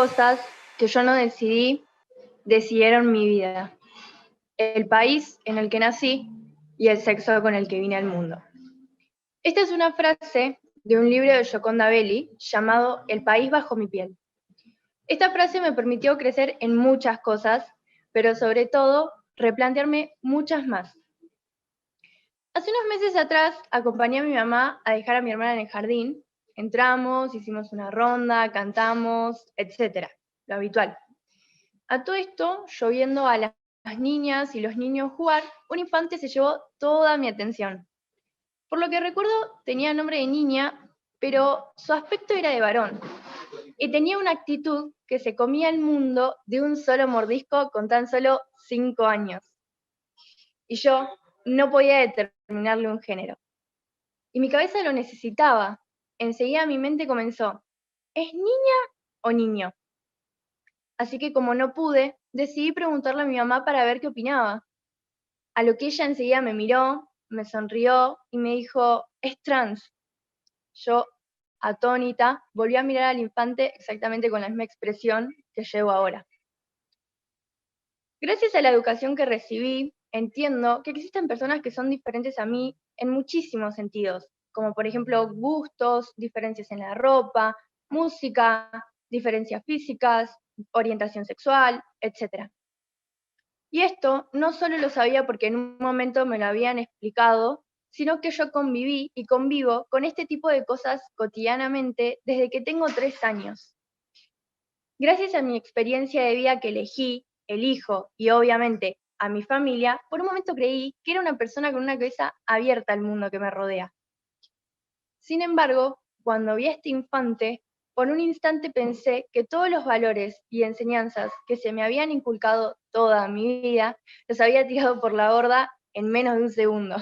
cosas que yo no decidí, decidieron mi vida, el país en el que nací y el sexo con el que vine al mundo. Esta es una frase de un libro de Gioconda Belli llamado El país bajo mi piel. Esta frase me permitió crecer en muchas cosas, pero sobre todo replantearme muchas más. Hace unos meses atrás acompañé a mi mamá a dejar a mi hermana en el jardín. Entramos, hicimos una ronda, cantamos, etc. Lo habitual. A todo esto, yo viendo a las niñas y los niños jugar, un infante se llevó toda mi atención. Por lo que recuerdo, tenía nombre de niña, pero su aspecto era de varón. Y tenía una actitud que se comía el mundo de un solo mordisco con tan solo 5 años. Y yo no podía determinarle un género. Y mi cabeza lo necesitaba. Enseguida mi mente comenzó, ¿es niña o niño? Así que como no pude, decidí preguntarle a mi mamá para ver qué opinaba. A lo que ella enseguida me miró, me sonrió y me dijo, es trans. Yo, atónita, volví a mirar al infante exactamente con la misma expresión que llevo ahora. Gracias a la educación que recibí, entiendo que existen personas que son diferentes a mí en muchísimos sentidos, como por ejemplo gustos, diferencias en la ropa, música, diferencias físicas, orientación sexual, etc. Y esto no solo lo sabía porque en un momento me lo habían explicado, sino que yo conviví y convivo con este tipo de cosas cotidianamente desde que tengo 3 años. Gracias a mi experiencia de vida que elegí, elijo y obviamente a mi familia, por un momento creí que era una persona con una cabeza abierta al mundo que me rodea. Sin embargo, cuando vi a este infante, por un instante pensé que todos los valores y enseñanzas que se me habían inculcado toda mi vida, los había tirado por la borda en menos de un segundo.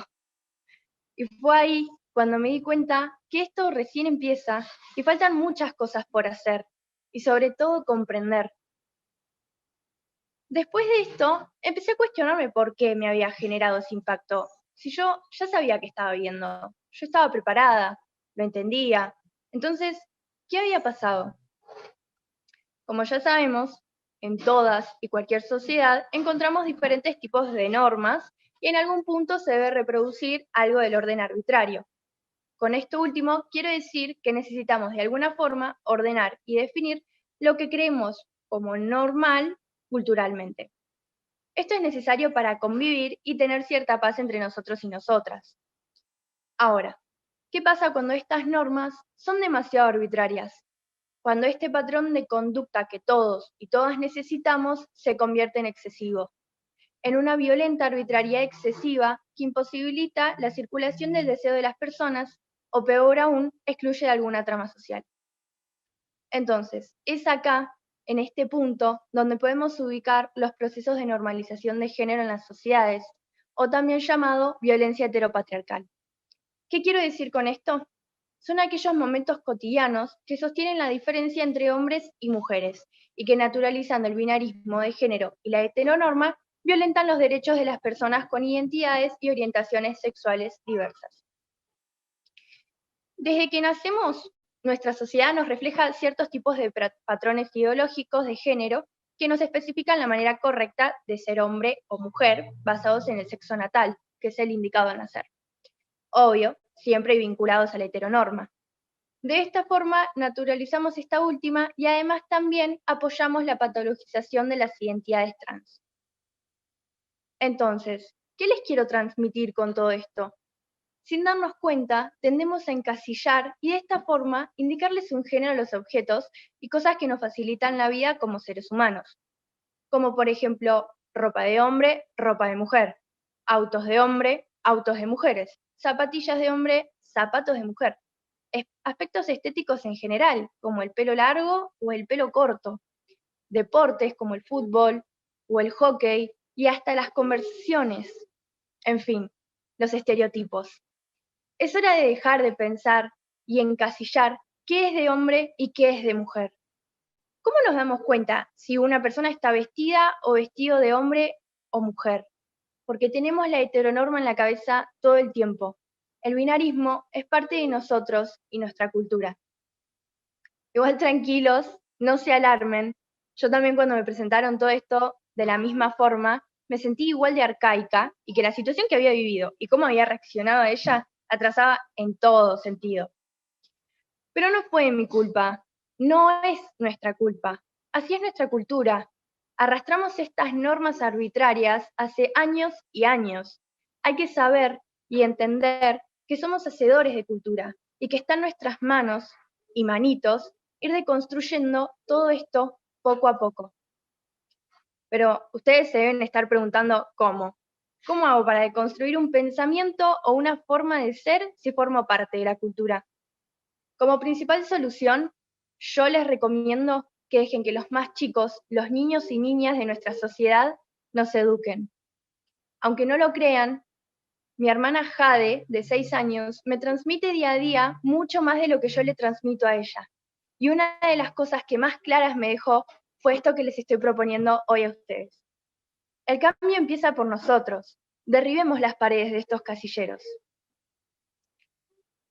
Y fue ahí cuando me di cuenta que esto recién empieza y faltan muchas cosas por hacer y sobre todo comprender. Después de esto, empecé a cuestionarme por qué me había generado ese impacto. Si yo ya sabía que estaba viendo, yo estaba preparada, lo entendía. Entonces, ¿qué había pasado? Como ya sabemos, en todas y cualquier sociedad encontramos diferentes tipos de normas y en algún punto se debe reproducir algo del orden arbitrario. Con esto último, quiero decir que necesitamos de alguna forma ordenar y definir lo que creemos como normal culturalmente. Esto es necesario para convivir y tener cierta paz entre nosotros y nosotras. Ahora, ¿qué pasa cuando estas normas son demasiado arbitrarias? Cuando este patrón de conducta que todos y todas necesitamos se convierte en excesivo, en una violenta arbitrariedad excesiva que imposibilita la circulación del deseo de las personas o peor aún, excluye de alguna trama social. Entonces, es acá, en este punto, donde podemos ubicar los procesos de normalización de género en las sociedades, o también llamado violencia heteropatriarcal. ¿Qué quiero decir con esto? Son aquellos momentos cotidianos que sostienen la diferencia entre hombres y mujeres, y que naturalizando el binarismo de género y la heteronorma, violentan los derechos de las personas con identidades y orientaciones sexuales diversas. Desde que nacemos, nuestra sociedad nos refleja ciertos tipos de patrones ideológicos de género que nos especifican la manera correcta de ser hombre o mujer basados en el sexo natal, que es el indicado a nacer. Obvio, siempre vinculados a la heteronorma. De esta forma, naturalizamos esta última y además también apoyamos la patologización de las identidades trans. Entonces, ¿qué les quiero transmitir con todo esto? Sin darnos cuenta, tendemos a encasillar y de esta forma indicarles un género a los objetos y cosas que nos facilitan la vida como seres humanos, como por ejemplo ropa de hombre, ropa de mujer, autos de hombre, autos de mujeres, zapatillas de hombre, zapatos de mujer, aspectos estéticos en general, como el pelo largo o el pelo corto, deportes como el fútbol o el hockey y hasta las conversaciones, en fin, los estereotipos. Es hora de dejar de pensar y encasillar qué es de hombre y qué es de mujer. ¿Cómo nos damos cuenta si una persona está vestida o vestido de hombre o mujer? Porque tenemos la heteronorma en la cabeza todo el tiempo. El binarismo es parte de nosotros y nuestra cultura. Igual tranquilos, no se alarmen, yo también cuando me presentaron todo esto de la misma forma, me sentí igual de arcaica y que la situación que había vivido y cómo había reaccionado a ella atrasaba en todo sentido. Pero no fue mi culpa, no es nuestra culpa, así es nuestra cultura. Arrastramos estas normas arbitrarias hace años y años. Hay que saber y entender que somos hacedores de cultura y que está en nuestras manos y manitos ir deconstruyendo todo esto poco a poco. Pero ustedes se deben estar preguntando cómo. ¿Cómo hago para deconstruir un pensamiento o una forma de ser si formo parte de la cultura? Como principal solución, yo les recomiendo que dejen que los más chicos, los niños y niñas de nuestra sociedad, nos eduquen. Aunque no lo crean, mi hermana Jade, de 6 años, me transmite día a día mucho más de lo que yo le transmito a ella. Y una de las cosas que más claras me dejó fue esto que les estoy proponiendo hoy a ustedes. El cambio empieza por nosotros. Derribemos las paredes de estos casilleros.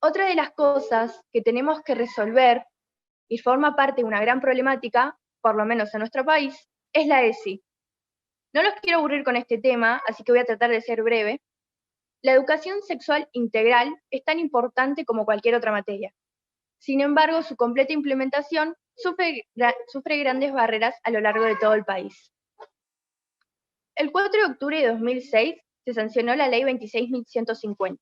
Otra de las cosas que tenemos que resolver, y forma parte de una gran problemática, por lo menos en nuestro país, es la ESI. No los quiero aburrir con este tema, así que voy a tratar de ser breve. La educación sexual integral es tan importante como cualquier otra materia. Sin embargo, su completa implementación sufre grandes barreras a lo largo de todo el país. El 4 de octubre de 2006 se sancionó la Ley 26.150,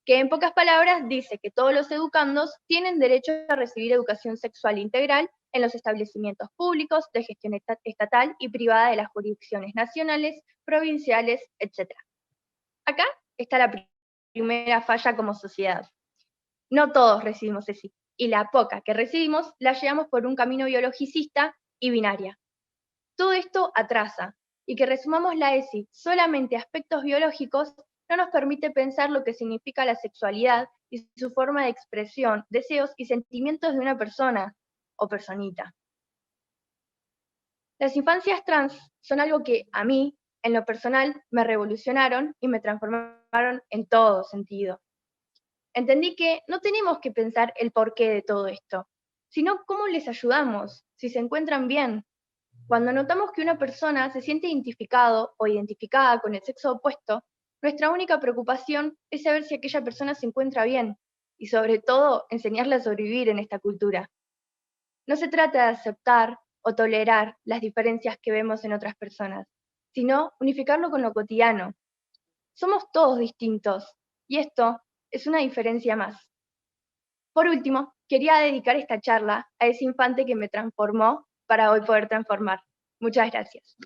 que en pocas palabras dice que todos los educandos tienen derecho a recibir educación sexual integral en los establecimientos públicos de gestión estatal y privada de las jurisdicciones nacionales, provinciales, etc. Acá está la primera falla como sociedad. No todos recibimos ESI, y la poca que recibimos la llevamos por un camino biologicista y binaria. Todo esto atrasa, y que resumamos la ESI solamente a aspectos biológicos no nos permite pensar lo que significa la sexualidad y su forma de expresión, deseos y sentimientos de una persona o personita. Las infancias trans son algo que a mí, en lo personal, me revolucionaron y me transformaron en todo sentido. Entendí que no tenemos que pensar el porqué de todo esto, sino cómo les ayudamos, si se encuentran bien. Cuando notamos que una persona se siente identificado o identificada con el sexo opuesto, nuestra única preocupación es saber si aquella persona se encuentra bien y sobre todo enseñarle a sobrevivir en esta cultura. No se trata de aceptar o tolerar las diferencias que vemos en otras personas, sino unificarlo con lo cotidiano. Somos todos distintos y esto es una diferencia más. Por último, quería dedicar esta charla a ese infante que me transformó para hoy poder transformar. Muchas gracias.